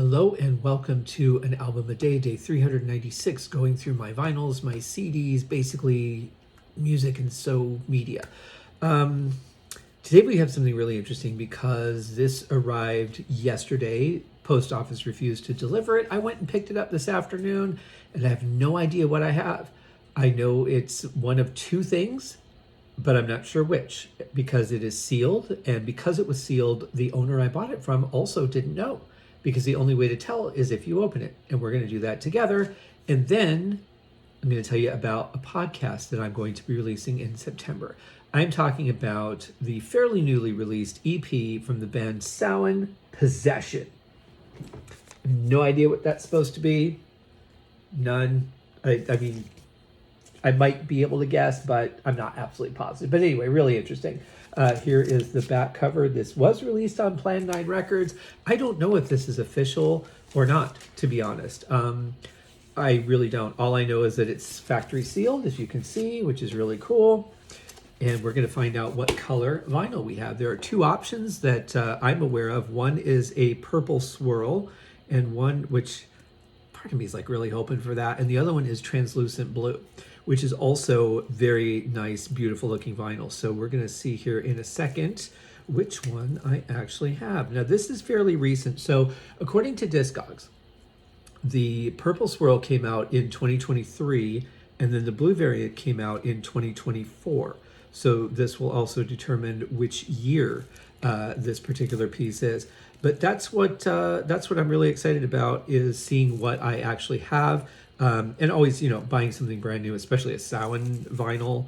Hello and welcome to an album a day, day 396, going through my vinyls, my CDs, basically music and so media. Today we have something really interesting because this arrived yesterday. Post office refused to deliver it. I went and picked it up this afternoon and I have no idea what I have. I know it's one of two things, but I'm not sure which because it is sealed, and because it was sealed, the owner I bought it from also didn't know, because the only way to tell is if you open it, and we're going to do that together. And then I'm going to tell you about a podcast that I'm going to be releasing in September. I'm talking about the fairly newly released EP from the band Samhain, Possession. No idea what that's supposed to be. None. I mean, I might be able to guess, but I'm not absolutely positive. But anyway, really interesting. Here is the back cover. This was released on Plan 9 Records. I don't know if this is official or not, to be honest. I really don't. All I know is that it's factory sealed, as you can see, which is really cool. And we're going to find out what color vinyl we have. There are two options that I'm aware of. One is a purple swirl, and one, which part of me is like really hoping for that. And the other one is translucent blue, which is also very nice, beautiful looking vinyl. So we're going to see here in a second which one I actually have. Now this is fairly recent. So according to Discogs, the purple swirl came out in 2023, and then the blue variant came out in 2024. So this will also determine which year this particular piece is. But that's what I'm really excited about, is seeing what I actually have. And always, buying something brand new, especially a Samhain vinyl,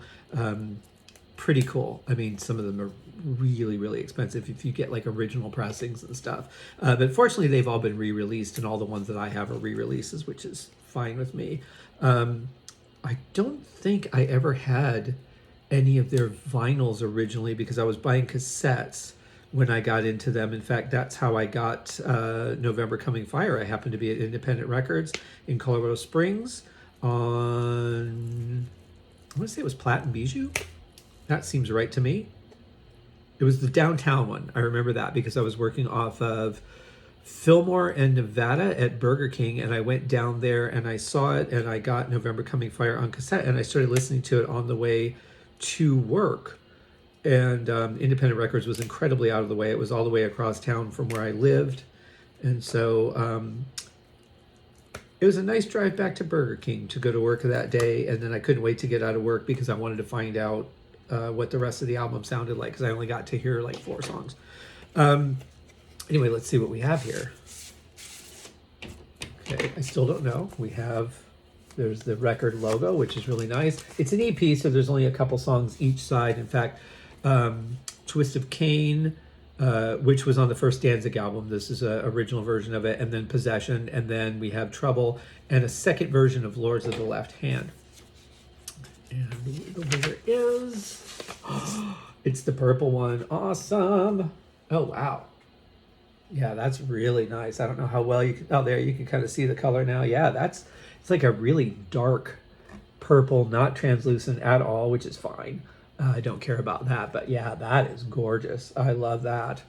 pretty cool. I mean, some of them are really, really expensive if you get like original pressings and stuff. But fortunately, they've all been re-released, and all the ones that I have are re-releases, which is fine with me. I don't think I ever had any of their vinyls originally, because I was buying cassettes when I got into them. In fact, that's how I got November Coming Fire. I happened to be at Independent Records in Colorado Springs on, I want to say it was Platte and Bijou. That seems right to me. It was the downtown one. I remember that because I was working off of Fillmore and Nevada at Burger King, and I went down there and I saw it, and I got November Coming Fire on cassette, and I started listening to it on the way to work. And Independent Records was incredibly out of the way. It was all the way across town from where I lived. And so it was a nice drive back to Burger King to go to work that day. And then I couldn't wait to get out of work because I wanted to find out what the rest of the album sounded like, because I only got to hear like 4 songs. Anyway, let's see what we have here. Okay, I still don't know. There's the record logo, which is really nice. It's an EP, so there's only a couple songs each side. In fact, Twist of Cain, which was on the first Danzig album. This is an original version of it. And then Possession. And then we have Trouble and a second version of Lords of the Left Hand. And the winner is... it's the purple one. Awesome. Oh, wow. Yeah, that's really nice. I don't know how well you can... Oh, there, you can kind of see the color now. Yeah, it's like a really dark purple, not translucent at all, which is fine. I don't care about that, but yeah, that is gorgeous. I love that.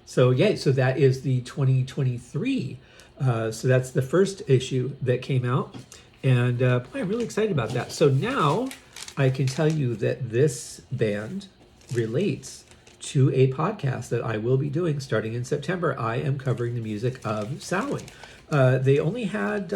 So yeah, so that is the 2023. So that's the first issue that came out, and boy, I'm really excited about that. So now I can tell you that this band relates to a podcast that I will be doing starting in September. I am covering the music of Samhain. They only had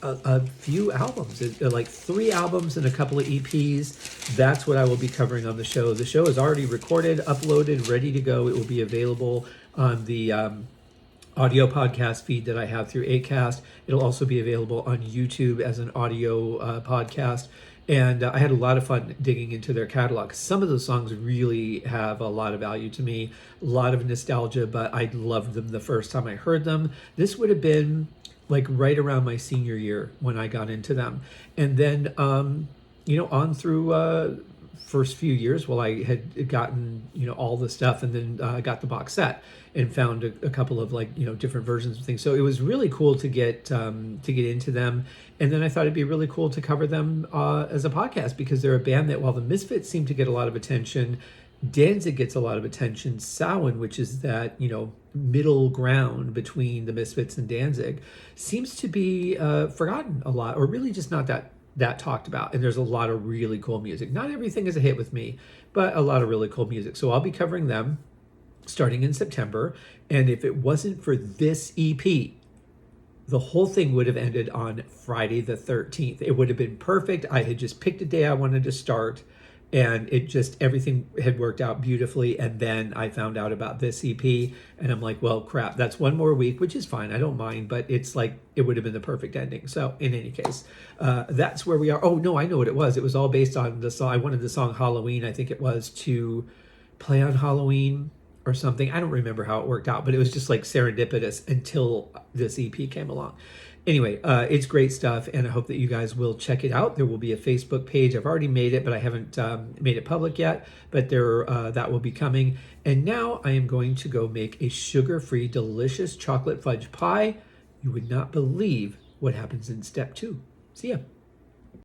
a few albums, like 3 albums and a couple of EPs. That's what I will be covering on the show. The show is already recorded, uploaded, ready to go. It will be available on the audio podcast feed that I have through Acast. It'll also be available on YouTube as an audio podcast. And I had a lot of fun digging into their catalog. Some of those songs really have a lot of value to me, a lot of nostalgia, but I loved them the first time I heard them. This would have been like right around my senior year when I got into them. And then, on through first few years while I had gotten, all the stuff, and then I got the box set and found a couple of different versions of things. So it was really cool to get into them. And then I thought it'd be really cool to cover them as a podcast, because they're a band that, while the Misfits seem to get a lot of attention, Danzig gets a lot of attention. Samhain, which is that, middle ground between the Misfits and Danzig seems to be forgotten a lot, or really just not that talked about. And there's a lot of really cool music. Not everything is a hit with me, but a lot of really cool music. So I'll be covering them starting in September. And if it wasn't for this EP, the whole thing would have ended on Friday the 13th. It would have been perfect. I had just picked a day I wanted to start, and it just, everything had worked out beautifully. And then I found out about this EP, and I'm like, well, crap, that's one more week, which is fine. I don't mind, but it's like, it would have been the perfect ending. So in any case, that's where we are. Oh, no, I know what it was. It was all based on the song. I wanted the song Halloween, I think it was, to play on Halloween or something. I don't remember how it worked out, but it was just like serendipitous until this EP came along. Anyway, it's great stuff, and I hope that you guys will check it out. There will be a Facebook page. I've already made it, but I haven't made it public yet, but there that will be coming. And now I am going to go make a sugar-free, delicious chocolate fudge pie. You would not believe what happens in step 2. See ya.